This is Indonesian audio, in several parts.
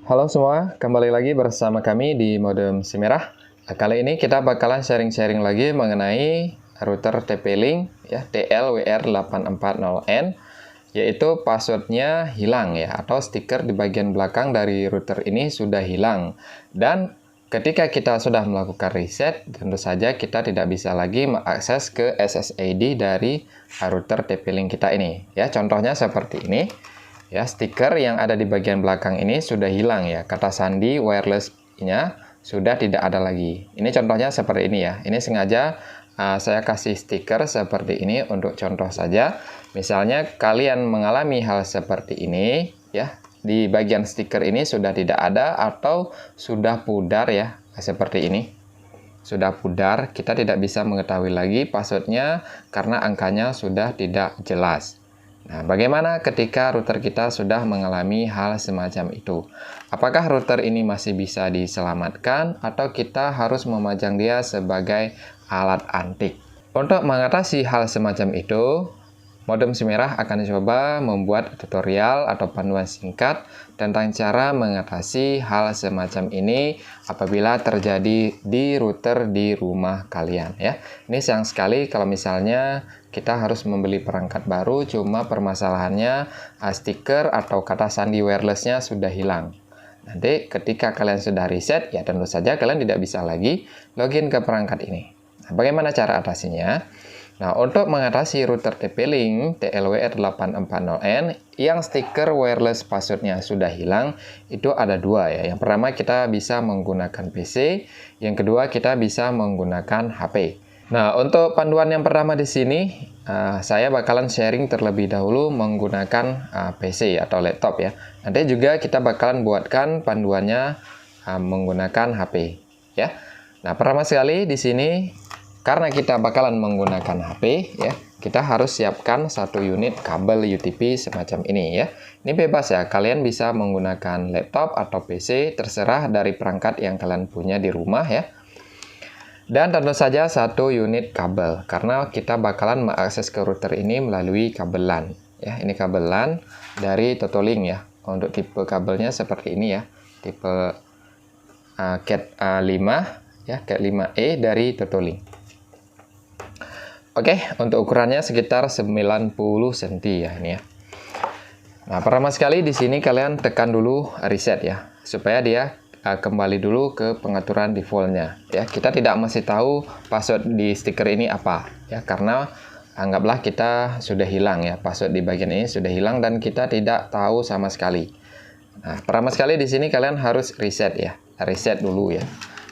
Halo semua, kembali lagi bersama kami di Modem Semerah. Kali ini kita bakalan sharing-sharing lagi mengenai router TP-Link ya, TLWR840N, yaitu passwordnya hilang ya, atau stiker di bagian belakang dari router ini sudah hilang. Dan ketika kita sudah melakukan reset, tentu saja kita tidak bisa lagi mengakses ke SSID dari router TP-Link kita ini. Ya, contohnya seperti ini. Ya, stiker yang ada di bagian belakang ini sudah hilang ya. Kata sandi wireless-nya sudah tidak ada lagi. Ini contohnya seperti ini ya. Ini sengaja saya kasih stiker seperti ini untuk contoh saja. Misalnya kalian mengalami hal seperti ini ya. Di bagian stiker ini sudah tidak ada atau sudah pudar ya. Seperti ini. Sudah pudar, kita tidak bisa mengetahui lagi passwordnya karena angkanya sudah tidak jelas. Nah, bagaimana ketika router kita sudah mengalami hal semacam itu? Apakah router ini masih bisa diselamatkan atau kita harus memajang dia sebagai alat antik? Untuk mengatasi hal semacam itu, Modem Semerah akan coba membuat tutorial atau panduan singkat tentang cara mengatasi hal semacam ini apabila terjadi di router di rumah kalian ya. Ini sayang sekali kalau misalnya kita harus membeli perangkat baru, cuma permasalahannya stiker atau kata sandi wireless-nya sudah hilang. Nanti ketika kalian sudah reset, ya tentu saja kalian tidak bisa lagi login ke perangkat ini. Nah, bagaimana cara atasinya? Nah, untuk mengatasi router TP-Link TLWR840N yang stiker wireless passwordnya sudah hilang, itu ada dua ya. Yang pertama kita bisa menggunakan PC, yang kedua kita bisa menggunakan HP. Nah, untuk panduan yang pertama di sini, saya bakalan sharing terlebih dahulu menggunakan PC atau laptop ya. Nanti juga kita bakalan buatkan panduannya menggunakan HP ya. Nah, pertama sekali di sini karena kita bakalan menggunakan HP ya, kita harus siapkan satu unit kabel UTP semacam ini ya. Ini bebas ya, kalian bisa menggunakan laptop atau PC, terserah dari perangkat yang kalian punya di rumah ya. Dan tentu saja satu unit kabel, karena kita bakalan mengakses ke router ini melalui kabel LAN. Ya, ini kabel LAN dari Totalink ya. Untuk tipe kabelnya seperti ini ya, tipe Cat5 ya, Cat5e dari Totalink. Oke, untuk ukurannya sekitar 90 cm ya ini ya. Nah, pertama sekali di sini kalian tekan dulu reset ya, supaya dia kembali dulu ke pengaturan defaultnya ya. Kita tidak mesti tahu password di stiker ini apa ya, karena anggaplah kita sudah hilang ya, password di bagian ini sudah hilang dan kita tidak tahu sama sekali. Nah, pertama sekali di sini kalian harus reset ya, reset dulu ya.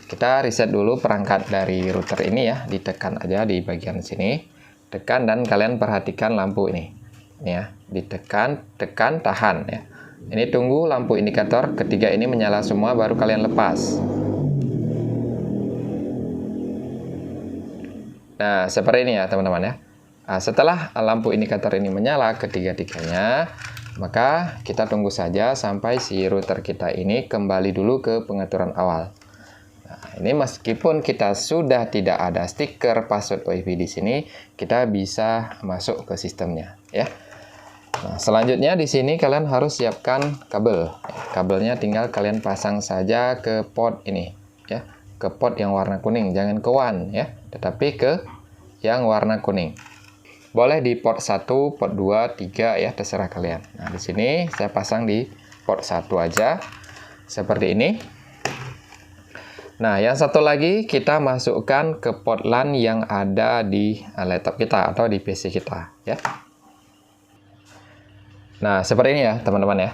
Kita reset dulu perangkat dari router ini ya, ditekan aja di bagian sini, tekan dan kalian perhatikan lampu ini ya, ditekan, tekan, tahan ya. Ini tunggu lampu indikator ketiga ini menyala semua baru kalian lepas. Nah, seperti ini ya teman-teman ya. Nah, setelah lampu indikator ini menyala ketiga-tiganya, maka kita tunggu saja sampai si router kita ini kembali dulu ke pengaturan awal. Nah, ini meskipun kita sudah tidak ada stiker password WiFi di sini, kita bisa masuk ke sistemnya ya. Nah, selanjutnya di sini kalian harus siapkan kabel. Kabelnya tinggal kalian pasang saja ke port ini ya, ke port yang warna kuning, jangan ke WAN ya, tetapi ke yang warna kuning. Boleh di port 1, port 2, 3 ya, terserah kalian. Nah, di sini saya pasang di port 1 aja seperti ini. Nah, yang satu lagi kita masukkan ke port LAN yang ada di laptop kita atau di PC kita ya. Nah, seperti ini ya teman-teman ya.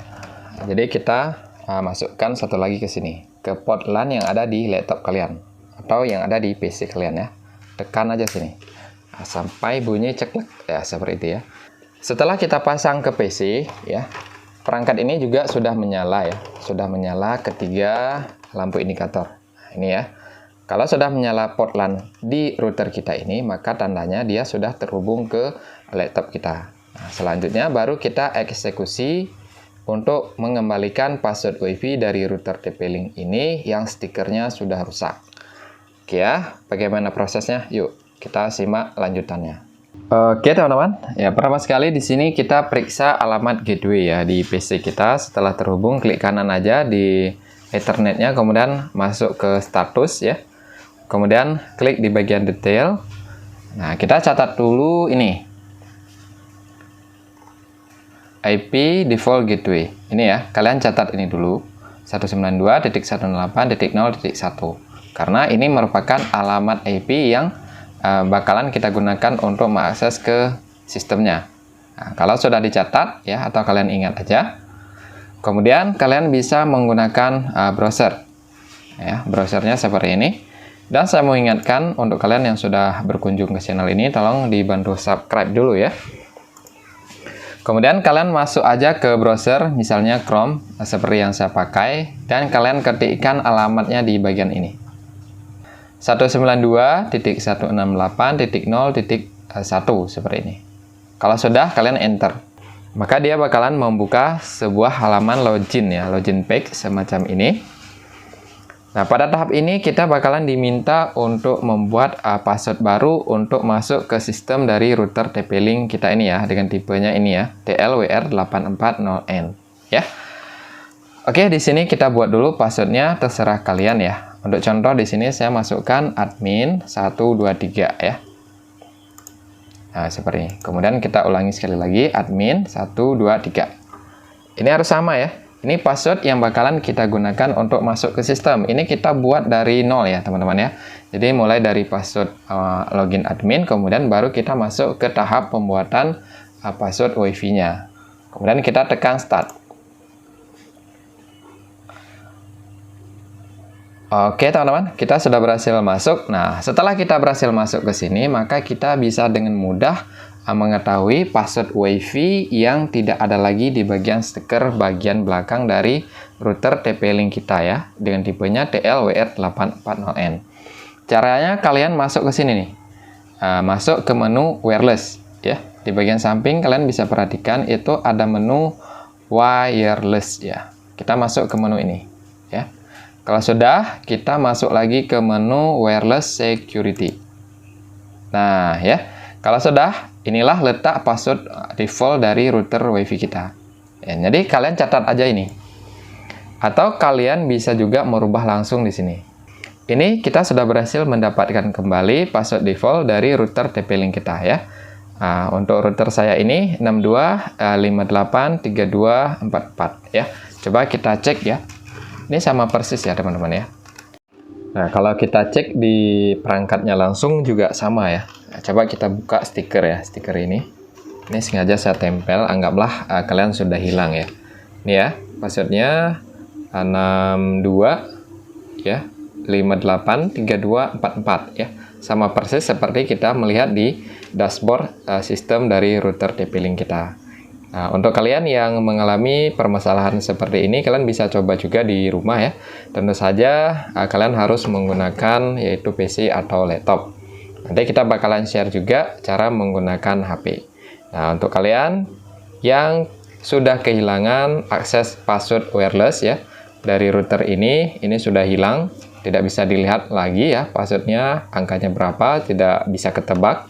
Jadi kita masukkan satu lagi ke sini, ke port LAN yang ada di laptop kalian atau yang ada di PC kalian ya. Tekan aja sini sampai bunyi ceklek ya, seperti itu ya. Setelah kita pasang ke PC ya, perangkat ini juga sudah menyala ya, sudah menyala ketiga lampu indikator. Ini ya, kalau sudah menyala port LAN di router kita ini, maka tandanya dia sudah terhubung ke laptop kita. Nah, selanjutnya baru kita eksekusi untuk mengembalikan password WiFi dari router TP-Link ini yang stikernya sudah rusak. Oke ya, bagaimana prosesnya? Yuk, kita simak lanjutannya. Oke teman-teman, ya pertama sekali di sini kita periksa alamat gateway ya di PC kita. Setelah terhubung, klik kanan aja di Ethernetnya, kemudian masuk ke status ya. Kemudian klik di bagian detail. Nah, kita catat dulu ini IP default gateway. Ini ya, kalian catat ini dulu 192.168.0.1 karena ini merupakan alamat IP yang bakalan kita gunakan untuk mengakses ke sistemnya. Nah, kalau sudah dicatat ya, atau kalian ingat aja, kemudian kalian bisa menggunakan browser ya, browsernya seperti ini. Dan saya mau ingatkan untuk kalian yang sudah berkunjung ke channel ini, tolong dibantu subscribe dulu ya. Kemudian kalian masuk aja ke browser, misalnya Chrome seperti yang saya pakai, dan kalian ketikkan alamatnya di bagian ini, 192.168.0.1 seperti ini. Kalau sudah, kalian enter. Maka dia bakalan membuka sebuah halaman login ya, login page semacam ini. Nah, pada tahap ini kita bakalan diminta untuk membuat password baru untuk masuk ke sistem dari router TP-Link kita ini ya, dengan tipenya ini ya, TLWR840N ya. Oke, di sini kita buat dulu passwordnya, terserah kalian ya. Untuk contoh di sini saya masukkan admin 123 ya. Nah, seperti ini. Kemudian kita ulangi sekali lagi, admin 123. Ini harus sama ya. Ini password yang bakalan kita gunakan untuk masuk ke sistem. Ini kita buat dari nol ya, teman-teman ya. Jadi mulai dari password login admin, kemudian baru kita masuk ke tahap pembuatan password WiFi-nya. Kemudian kita tekan start. Oke teman-teman, kita sudah berhasil masuk. Nah, setelah kita berhasil masuk ke sini, maka kita bisa dengan mudah mengetahui password WiFi yang tidak ada lagi di bagian stiker bagian belakang dari router TP-Link kita ya, dengan tipenya TLWR840N. Caranya kalian masuk ke sini nih, masuk ke menu wireless ya. Di bagian samping kalian bisa perhatikan itu ada menu wireless ya. Kita masuk ke menu ini ya. Kalau sudah, kita masuk lagi ke menu wireless security. Nah ya, kalau sudah, inilah letak password default dari router WiFi kita. Ya, jadi kalian catat aja ini. Atau kalian bisa juga merubah langsung di sini. Ini kita sudah berhasil mendapatkan kembali password default dari router TP-Link kita ya. Nah, untuk router saya ini 62583244 ya. Coba kita cek ya. Ini sama persis ya teman-teman ya. Nah, kalau kita cek di perangkatnya langsung juga sama ya. Nah, coba kita buka stiker ya, stiker ini. Ini sengaja saya tempel, anggaplah kalian sudah hilang ya. Ini ya, passwordnya 62 ya, 583244 ya. Sama persis seperti kita melihat di dashboard sistem dari router TP-Link kita. Nah, untuk kalian yang mengalami permasalahan seperti ini, kalian bisa coba juga di rumah ya. Tentu saja kalian harus menggunakan yaitu PC atau laptop. Nanti kita bakalan share juga cara menggunakan HP. Nah, untuk kalian yang sudah kehilangan akses password wireless ya dari router ini sudah hilang, tidak bisa dilihat lagi ya passwordnya, angkanya berapa, tidak bisa ketebak.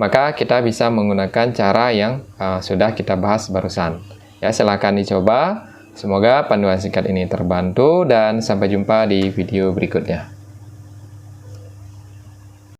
Maka kita bisa menggunakan cara yang sudah kita bahas barusan. Ya, silahkan dicoba. Semoga panduan singkat ini terbantu dan sampai jumpa di video berikutnya.